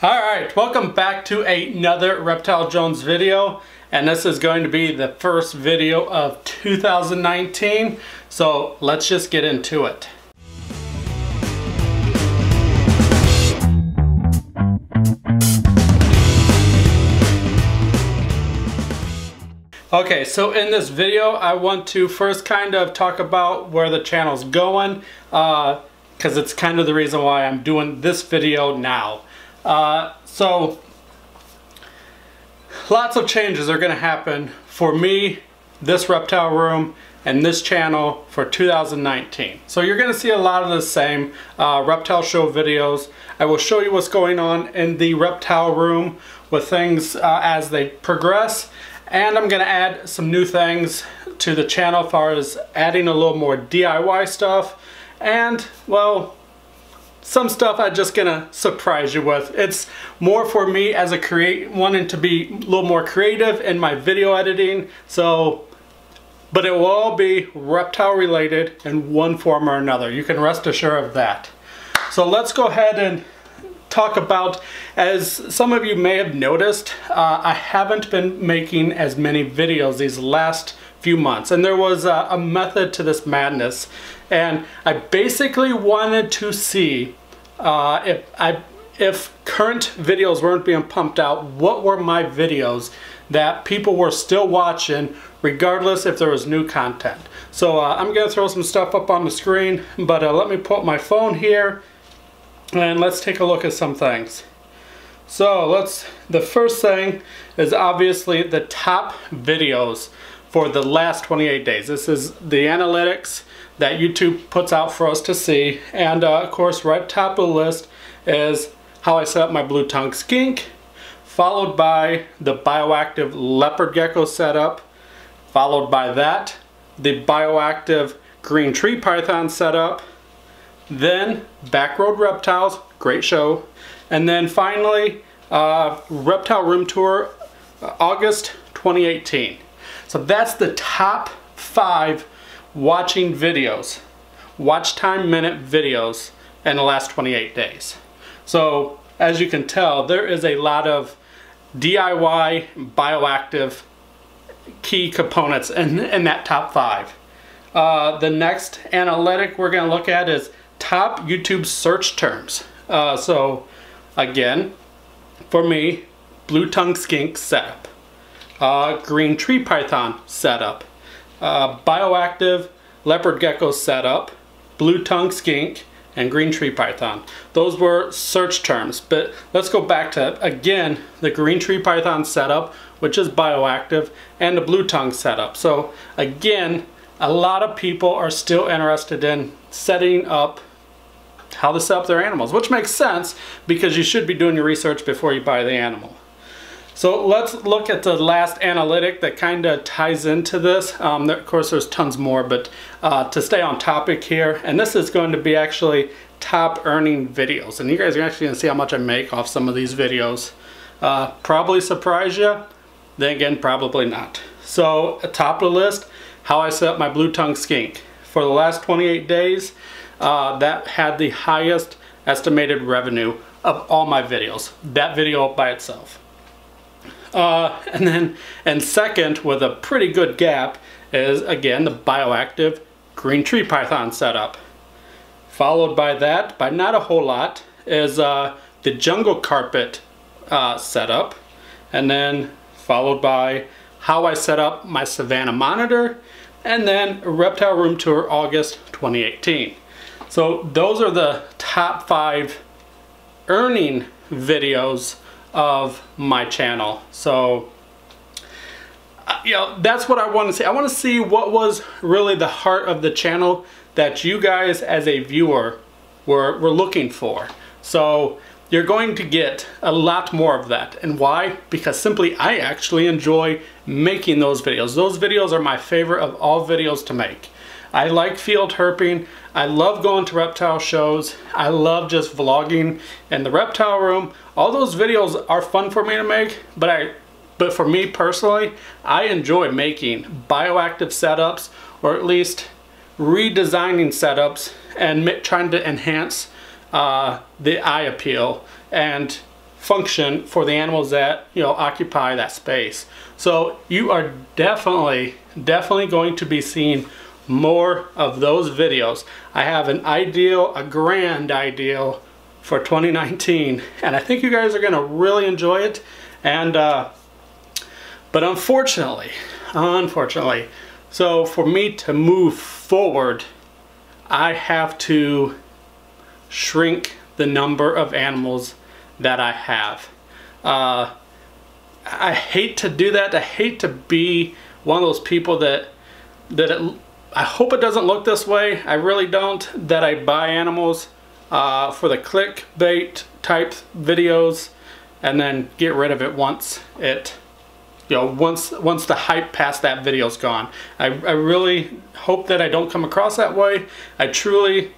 Alright, welcome back to another Reptile Jones video, and this is going to be the first video of 2019, so let's just get into it. Okay, so in this video I want to first kind of talk about where the channel's going, because it's kind of the reason why I'm doing this video now. So lots of changes are going to happen for me, this reptile room, and this channel for 2019. So you're going to see a lot of the same reptile show videos. I will show you what's going on in the reptile room with things as they progress, and I'm going to add some new things to the channel as far as adding a little more DIY stuff, and well, some stuff I'm just gonna surprise you with. It's more for me as a wanting to be a little more creative in my video editing. So, but it will all be reptile related in one form or another. You can rest assured of that. So let's go ahead and talk about, as some of you may have noticed, I haven't been making as many videos these last few months, and there was a method to this madness, and I basically wanted to see if current videos weren't being pumped out, what were my videos that people were still watching regardless if there was new content. So I'm gonna throw some stuff up on the screen, but let me put my phone here and let's take a look at some things. So the first thing is obviously the top videos for the last 28 days. This is the analytics that YouTube puts out for us to see, and of course right top of the list is how I set up my blue tongue skink, followed by the bioactive leopard gecko setup, followed by that the bioactive green tree python setup, then Backroad Reptiles, great show, and then finally reptile room tour August 2018. So that's the top 5 watching videos, watch time minute videos in the last 28 days. So as you can tell, there is a lot of DIY bioactive key components in that top 5. The next analytic we're going to look at is top YouTube search terms. So again, for me, blue tongue skink setup, green tree python setup, bioactive leopard gecko setup, blue tongue skink, and green tree python. Those were search terms, but let's go back to, again, the green tree python setup, which is bioactive, and the blue tongue setup. So again, a lot of people are still interested in setting up how to set up their animals, which makes sense because you should be doing your research before you buy the animal. So let's look at the last analytic that kind of ties into this. Of course there's tons more, but to stay on topic here, and this is going to be actually top earning videos, and you guys are actually going to see how much I make off some of these videos. Probably surprise you, then again probably not. So at top of the list, how I set up my blue tongue skink. For the last 28 days, that had the highest estimated revenue of all my videos, that video by itself. And second, with a pretty good gap, is again the bioactive green tree python setup. Followed by that, by not a whole lot, is the jungle carpet setup, and then followed by how I set up my Savannah monitor, and then reptile room tour August 2018. So those are the top 5 earning videos of my channel. So you know, that's what I want to see. I want to see what was really the heart of the channel that you guys as a viewer were looking for. So you're going to get a lot more of that. And why? Because simply I actually enjoy making those videos. Those videos are my favorite of all videos to make. I like field herping. I love going to reptile shows. I love just vlogging in the reptile room. All those videos are fun for me to make, but for me personally, I enjoy making bioactive setups, or at least redesigning setups and trying to enhance the eye appeal and function for the animals that, you know, occupy that space. So you are definitely going to be seeing more of those videos. I have an ideal, a grand ideal for 2019, and I think you guys are going to really enjoy it. And but unfortunately, so for me to move forward, I have to shrink the number of animals that I have. I hate to do that. I hate to be one of those people that I hope it doesn't look this way. I really don't. That I buy animals for the clickbait type videos and then get rid of it once it, you know, once the hype past that video's gone. I really hope that I don't come across that way. I truly,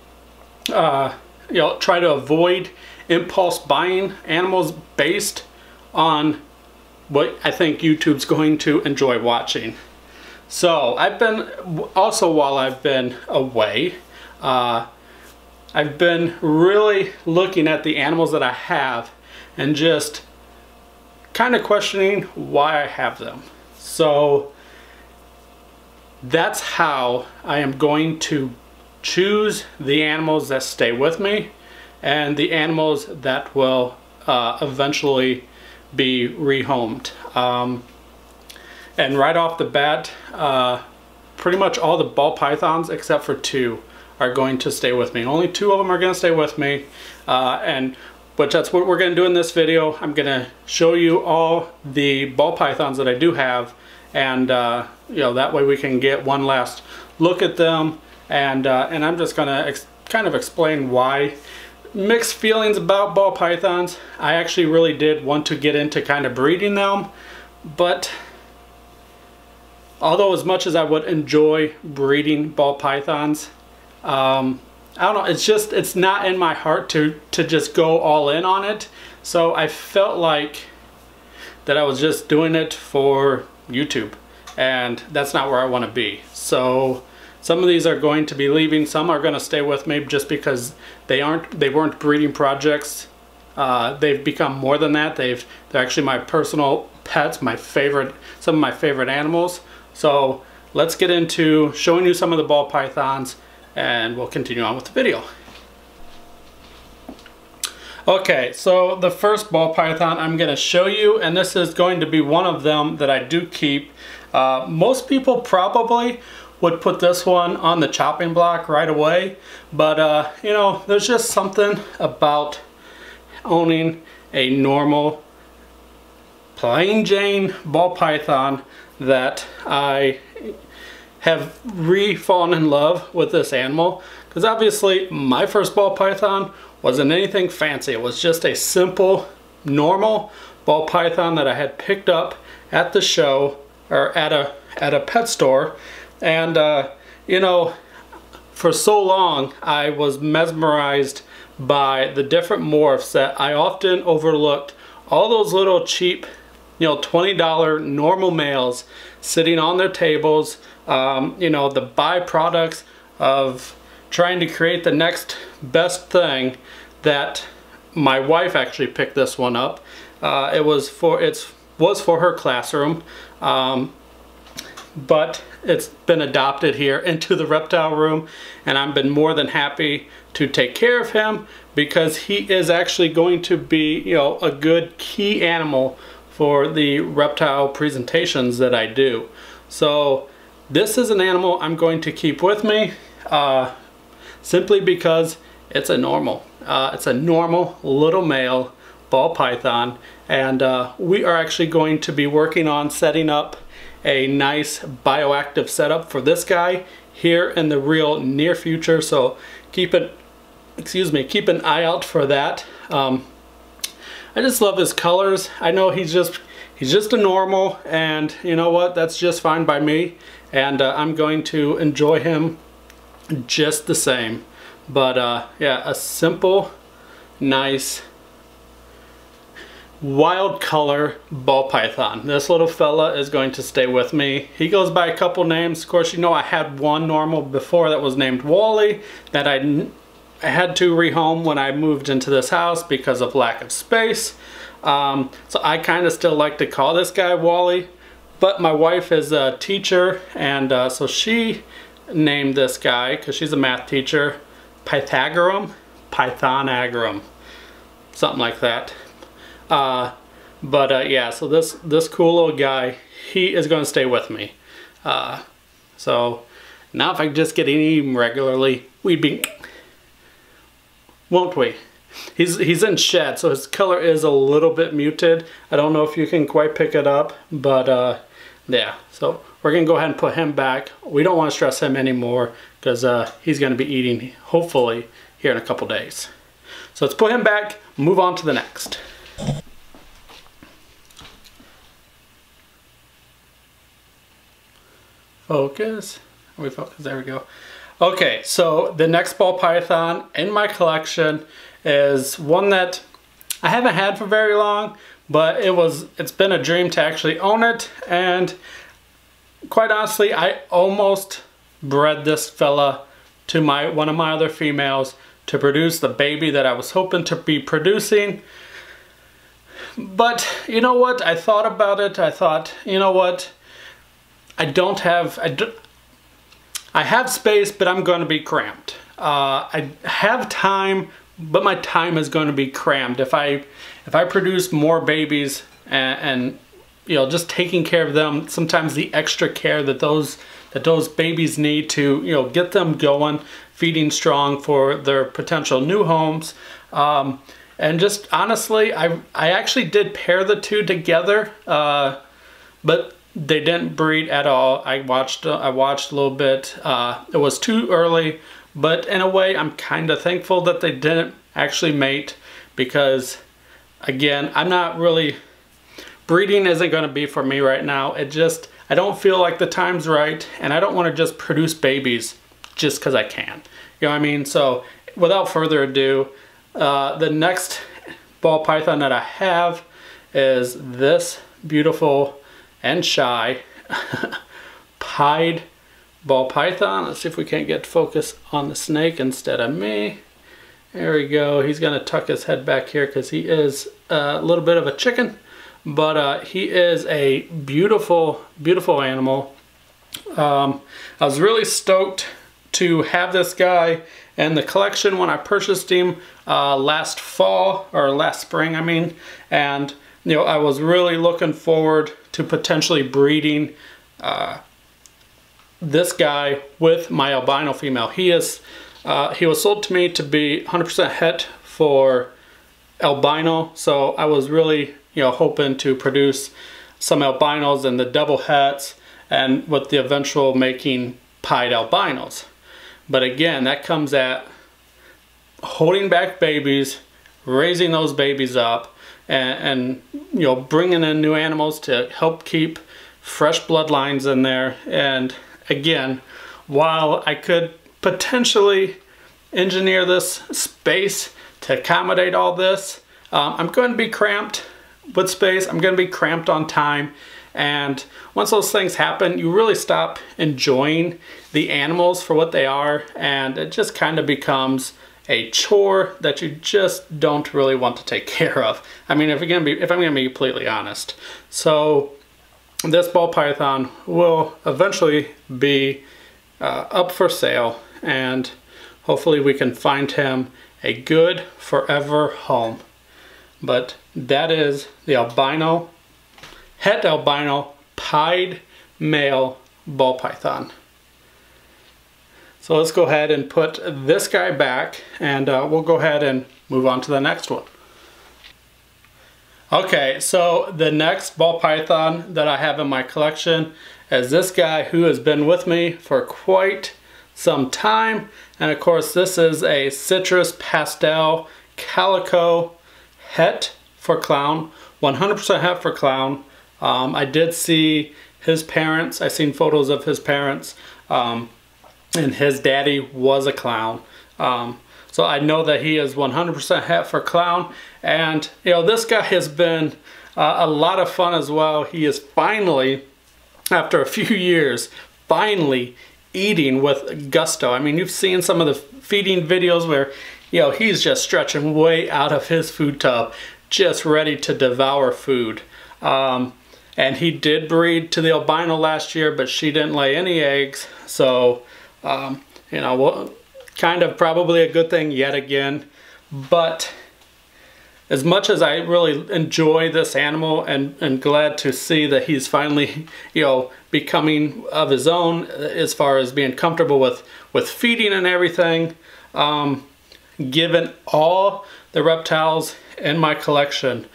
you know, try to avoid impulse buying animals based on what I think YouTube's going to enjoy watching. So I've been, also while I've been away, I've been really looking at the animals that I have and just kind of questioning why I have them. So that's how I am going to choose the animals that stay with me and the animals that will eventually be rehomed. And right off the bat, pretty much all the ball pythons except for 2 are going to stay with me. Only 2 of them are going to stay with me, but that's what we're going to do in this video. I'm going to show you all the ball pythons that I do have, and you know, that way we can get one last look at them, and I'm just going to kind of explain why. Mixed feelings about ball pythons. I actually really did want to get into kind of breeding them, but although as much as I would enjoy breeding ball pythons, I don't know, it's not in my heart to just go all in on it. So I felt like that I was just doing it for YouTube, and that's not where I want to be. So some of these are going to be leaving, some are going to stay with me just because they weren't breeding projects. They've become more than that. They're actually my personal pets, some of my favorite animals. So let's get into showing you some of the ball pythons, and we'll continue on with the video. Okay, so the first ball python I'm going to show you, and this is going to be one of them that I do keep. Most people probably would put this one on the chopping block right away, but you know, there's just something about owning a normal plain Jane ball python that I have fallen in love with this animal, because obviously my first ball python wasn't anything fancy. It was just a simple, normal ball python that I had picked up at the show, or at a pet store. And you know, for so long I was mesmerized by the different morphs that I often overlooked. All those little cheap, you know, $20 normal males sitting on their tables, you know, the byproducts of trying to create the next best thing. That my wife actually picked this one up. It was for her classroom, but it's been adopted here into the reptile room, and I've been more than happy to take care of him, because he is actually going to be, you know, a good key animal for the reptile presentations that I do. So this is an animal I'm going to keep with me, simply because it's a normal. It's a normal little male ball python, and we are actually going to be working on setting up a nice bioactive setup for this guy here in the real near future. So keep an eye out for that. I just love his colors. I know he's just a normal, and you know what, that's just fine by me, and I'm going to enjoy him just the same. But yeah, a simple, nice, wild color ball python. This little fella is going to stay with me. He goes by a couple names. Of course, you know, I had one normal before that was named Wally that I I had to rehome when I moved into this house because of lack of space. So I kind of still like to call this guy Wally, but my wife is a teacher, and so she named this guy, because she's a math teacher, Pythagorean, something like that. Yeah, so this cool little guy, he is going to stay with me. So now if I could just get him regularly, we'd be, won't we? He's in shed, so his color is a little bit muted. I don't know if you can quite pick it up, but yeah, so we're gonna go ahead and put him back. We don't want to stress him anymore because he's gonna be eating hopefully here in a couple days. So let's put him back, move on to the next. Focus. We focus, there we go. Okay, so the next ball python in my collection is one that I haven't had for very long, but it's been a dream to actually own it, and quite honestly, I almost bred this fella to one of my other females to produce the baby that I was hoping to be producing. But you know what? I thought about it. I thought, you know what? I have space, but I'm going to be cramped. I have time, but my time is going to be cramped. If I produce more babies and you know, just taking care of them, sometimes the extra care that those babies need to, you know, get them going, feeding strong for their potential new homes. And just honestly, I actually did pair the two together, but they didn't breed at all. I watched a little bit. It was too early, but in a way, I'm kind of thankful that they didn't actually mate, because again, I'm not really, breeding isn't going to be for me right now. I don't feel like the time's right, and I don't want to just produce babies just because I can. You know what I mean? So without further ado, the next ball python that I have is this beautiful and shy pied ball python. Let's see if we can't get focus on the snake instead of me. There we go. He's gonna tuck his head back here because he is a little bit of a chicken, but he is a beautiful, beautiful animal. I was really stoked to have this guy in the collection when I purchased him last fall, or last spring I mean, and you know, I was really looking forward to potentially breeding this guy with my albino female. He was sold to me to be 100% het for albino, so I was really, you know, hoping to produce some albinos and the double hets, and with the eventual making pied albinos. But again, that comes at holding back babies, raising those babies up, and you know, bringing in new animals to help keep fresh bloodlines in there. And again, while I could potentially engineer this space to accommodate all this, I'm going to be cramped with space. I'm going to be cramped on time. And once those things happen, you really stop enjoying the animals for what they are, and it just kind of becomes a chore that you just don't really want to take care of. I mean, if I'm gonna be completely honest. So this ball python will eventually be up for sale, and hopefully we can find him a good forever home. But that is the albino, het albino pied male ball python. So let's go ahead and put this guy back, and we'll go ahead and move on to the next one. Okay, so the next ball python that I have in my collection is this guy who has been with me for quite some time. And of course, this is a citrus pastel calico het for clown, 100% het for clown. I did see his parents. I seen photos of his parents, and his daddy was a clown. So I know that he is 100% het for clown. And you know, this guy has been a lot of fun as well. He is finally, after a few years, finally eating with gusto. I mean, you've seen some of the feeding videos where, you know, he's just stretching way out of his food tub, just ready to devour food. And he did breed to the albino last year, but she didn't lay any eggs. So, you know, well, kind of probably a good thing yet again. But as much as I really enjoy this animal and glad to see that he's finally, you know, becoming of his own as far as being comfortable with feeding and everything, given all the reptiles in my collection,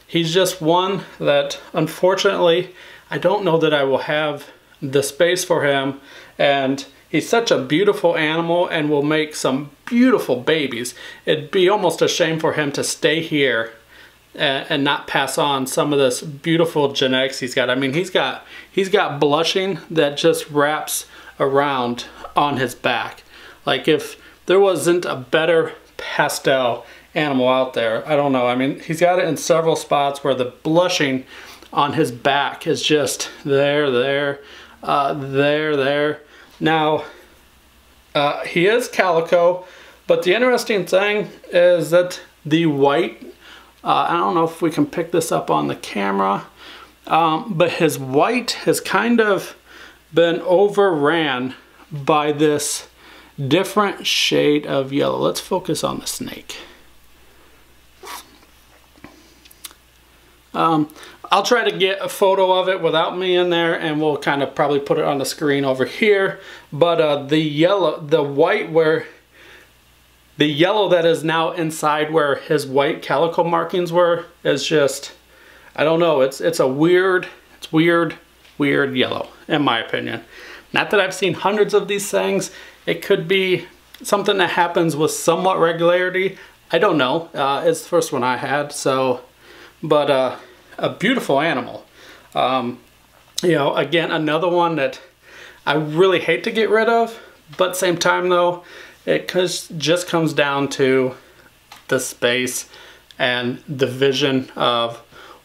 he's just one that unfortunately I don't know that I will have the space for him. And he's such a beautiful animal and will make some beautiful babies. It'd be almost a shame for him to stay here and not pass on some of this beautiful genetics he's got. I mean, he's got blushing that just wraps around on his back. Like, if there wasn't a better pastel animal out there, I don't know. I mean, he's got it in several spots where the blushing on his back is just there. Now, he is calico, but the interesting thing is that the white, I don't know if we can pick this up on the camera, but his white has kind of been overran by this different shade of yellow. Let's focus on the snake. I'll try to get a photo of it without me in there, and we'll kind of probably put it on the screen over here. But the yellow, the white where, the yellow that is now inside where his white calico markings were is just, I don't know, it's weird yellow, in my opinion. Not that I've seen hundreds of these things. It could be something that happens with somewhat regularity. I don't know. It's the first one I had, so, but a beautiful animal. You know, again, another one that I really hate to get rid of, but same time though, it just comes down to the space and the vision of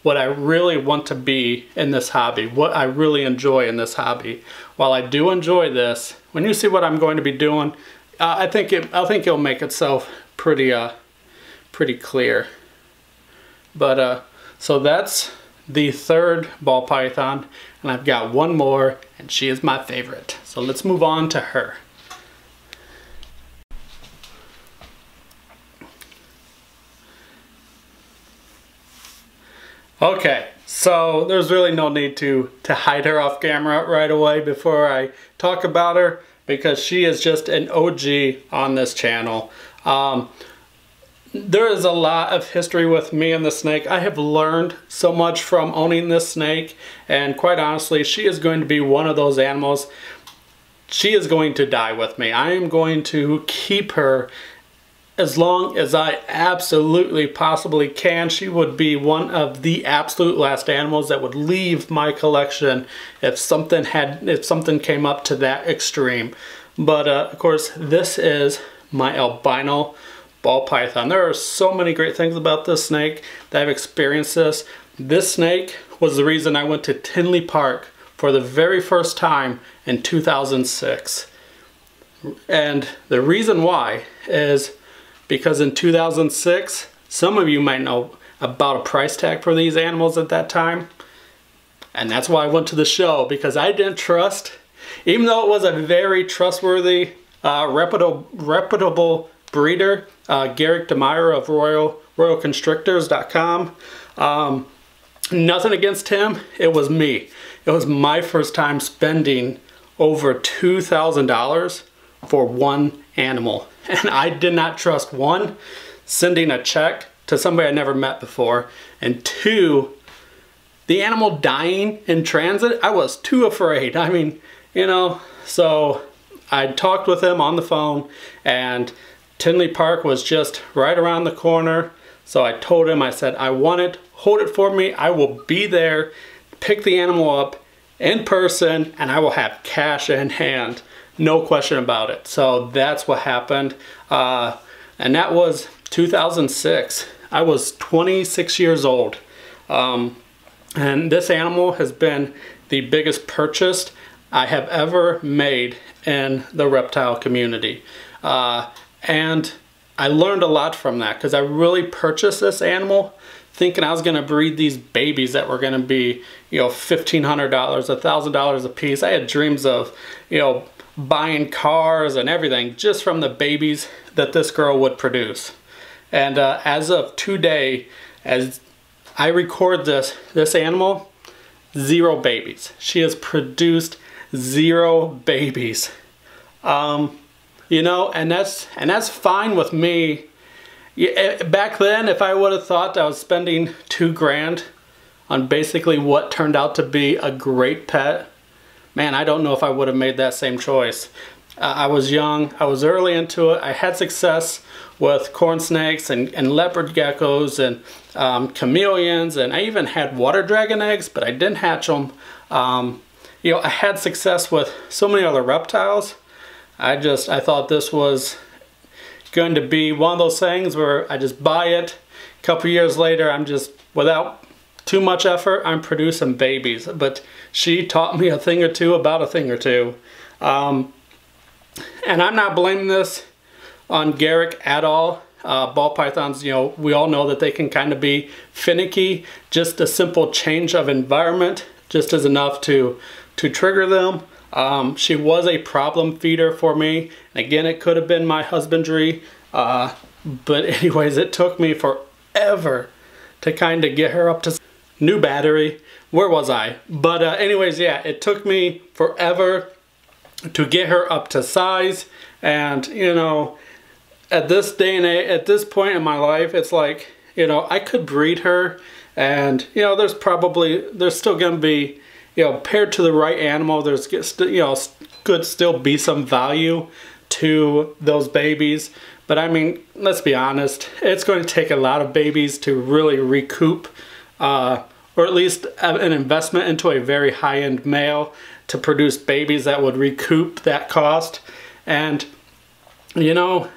what I really want to be in this hobby, what I really enjoy in this hobby. While I do enjoy this, when you see what I'm going to be doing, I think it'll make itself pretty clear. But so that's the third ball python, and I've got one more, and she is my favorite. So let's move on to her. Okay, so there's really no need to hide her off camera right away before I talk about her, because she is just an OG on this channel. There is a lot of history with me and the snake. I have learned so much from owning this snake, and quite honestly, she is going to be one of those animals. She is going to die with me. I am going to keep her as long as I absolutely possibly can. She would be one of the absolute last animals that would leave my collection if something came up to that extreme. But of course, this is my albino ball python. There are so many great things about this snake that I've experienced this. This snake was the reason I went to Tinley Park for the very first time in 2006. And the reason why is because in 2006, some of you might know about a price tag for these animals at that time. And that's why I went to the show, because I didn't trust, even though it was a very trustworthy, reputable breeder, Garrick DeMeyer of RoyalConstrictors.com. Nothing against him, it was me. It was my first time spending over $2,000 for one animal. And I did not trust, one, sending a check to somebody I never met before, and two, the animal dying in transit. I was too afraid. I mean, you know, so I talked with him on the phone, and Tinley Park was just right around the corner. So I told him, I said, I want it, hold it for me. I will be there, pick the animal up in person, and I will have cash in hand. No question about it. So that's what happened. And that was 2006. I was 26 years old. And this animal has been the biggest purchase I have ever made in the reptile community. And I learned a lot from that because I really purchased this animal thinking I was going to breed these babies that were going to be, you know, $1,500, $1,000 a piece. I had dreams of, you know, buying cars and everything just from the babies that this girl would produce. And as of today, as I record this animal, 0 babies. She has produced 0 babies. You know, and that's fine with me. Back then, if I would have thought I was spending $2 grand on basically what turned out to be a great pet, man, I don't know if I would have made that same choice. I was young, I was early into it, I had success with corn snakes and leopard geckos and chameleons, and I even had water dragon eggs, but I didn't hatch them. You know, I had success with so many other reptiles. I thought this was going to be one of those things where I just buy it. A couple years later, I'm just, without too much effort, I'm producing babies. But she taught me a thing or two about a thing or two. And I'm not blaming this on Garrick at all. Ball pythons, you know, we all know that they can kind of be finicky. Just a simple change of environment just is enough to trigger them. She was a problem feeder for me. And again, it could have been my husbandry. But anyways, it took me forever to kind of get her up to new battery. Where was I? But anyways, yeah, it took me forever to get her up to size. And, you know, at this day and age, at this point in my life, it's like, you know, I could breed her and, you know, there's still going to be, you know, paired to the right animal, there's, you know, could still be some value to those babies. But I mean, let's be honest, it's going to take a lot of babies to really recoup, or at least an investment into a very high-end male to produce babies that would recoup that cost. And, you know,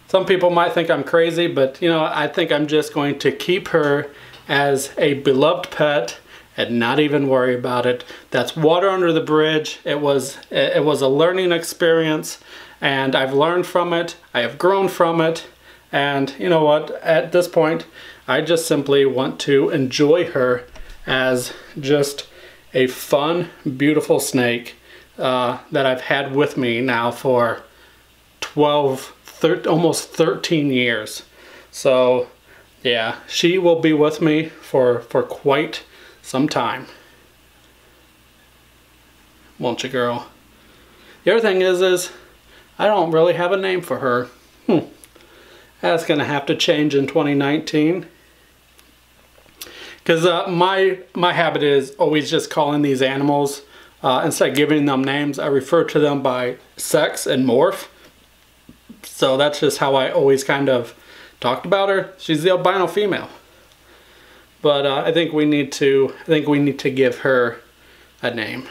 some people might think I'm crazy, but, you know, I think I'm just going to keep her as a beloved pet and not even worry about it. That's water under the bridge. It was a learning experience, and I've learned from it. I have grown from it. And you know what? At this point, I just simply want to enjoy her as just a fun, beautiful snake that I've had with me now for 12, almost 13 years. So yeah, she will be with me for quite some time. Won't you, girl? The other thing is I don't really have a name for her. That's gonna have to change in 2019. Because my habit is always just calling these animals, instead of giving them names, I refer to them by sex and morph. So that's just how I always kind of talked about her. She's the albino female. But I think we need to give her a name.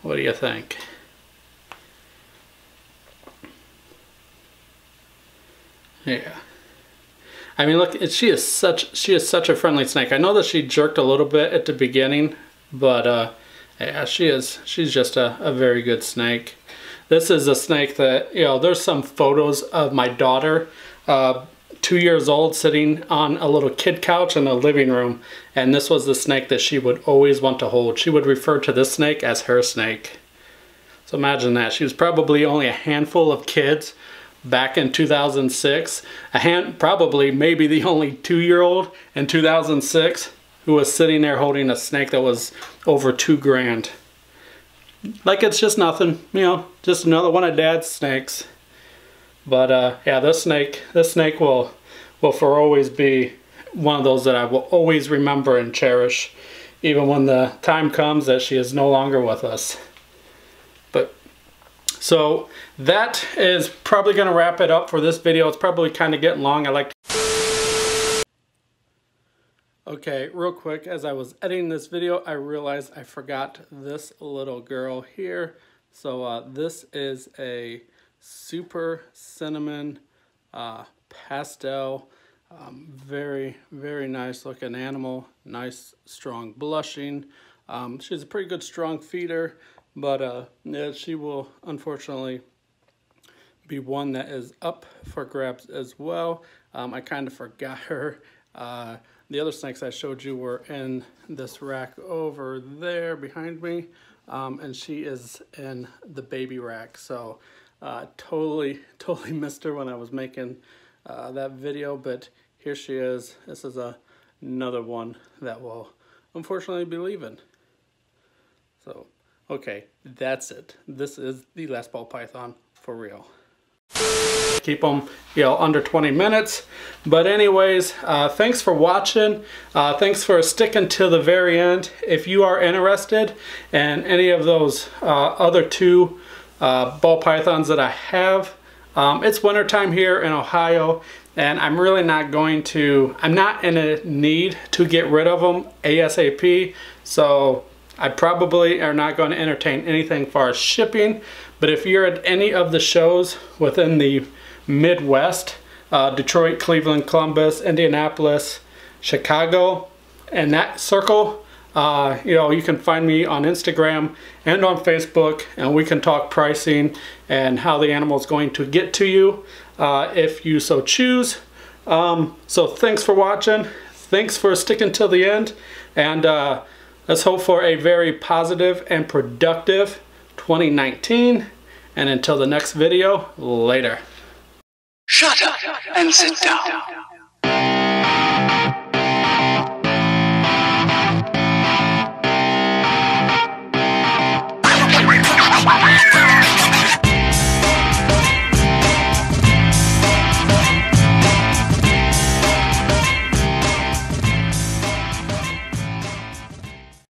What do you think? Yeah. I mean, look, she is such a friendly snake. I know that she jerked a little bit at the beginning, but yeah, she's just a very good snake. This is a snake that, you know, there's some photos of my daughter, 2 years old, sitting on a little kid couch in the living room, and this was the snake that she would always want to hold. She would refer to this snake as her snake. So imagine that. She was probably only a handful of kids back in 2006. Probably maybe the only 2-year-old in 2006 who was sitting there holding a snake that was over 2 grand. Like it's just nothing, you know, just another one of Dad's snakes. But yeah, this snake will for always be one of those that I will always remember and cherish, even when the time comes that she is no longer with us. But so that is probably going to wrap it up for this video. It's probably kind of getting long. Okay, real quick, as I was editing this video, I realized I forgot this little girl here. So this is a super cinnamon pastel, very nice looking animal, nice strong blushing, She's a pretty good strong feeder, but yeah, she will unfortunately be one that is up for grabs as well. I kind of forgot her. The other snakes I showed you were in this rack over there behind me, and she is in the baby rack. So totally missed her when I was making that video, but here she is. This is another one that will unfortunately be leaving. So, okay, that's it. This is the last ball python for real. Keep them, under 20 minutes. But anyways, thanks for watching. Thanks for sticking to the very end. If you are interested in any of those other two ball pythons that I have, it's wintertime here in Ohio, and I'm really not going to, I'm not in a need to get rid of them ASAP, so I probably are not going to entertain anything as far as shipping. But if you're at any of the shows within the Midwest, Detroit, Cleveland, Columbus, Indianapolis, Chicago, and that circle, you can find me on Instagram and on Facebook, and we can talk pricing and how the animal is going to get to you if you so choose. So thanks for watching. Thanks for sticking till the end, and let's hope for a very positive and productive 2019. And until the next video, later. Shut up and sit down.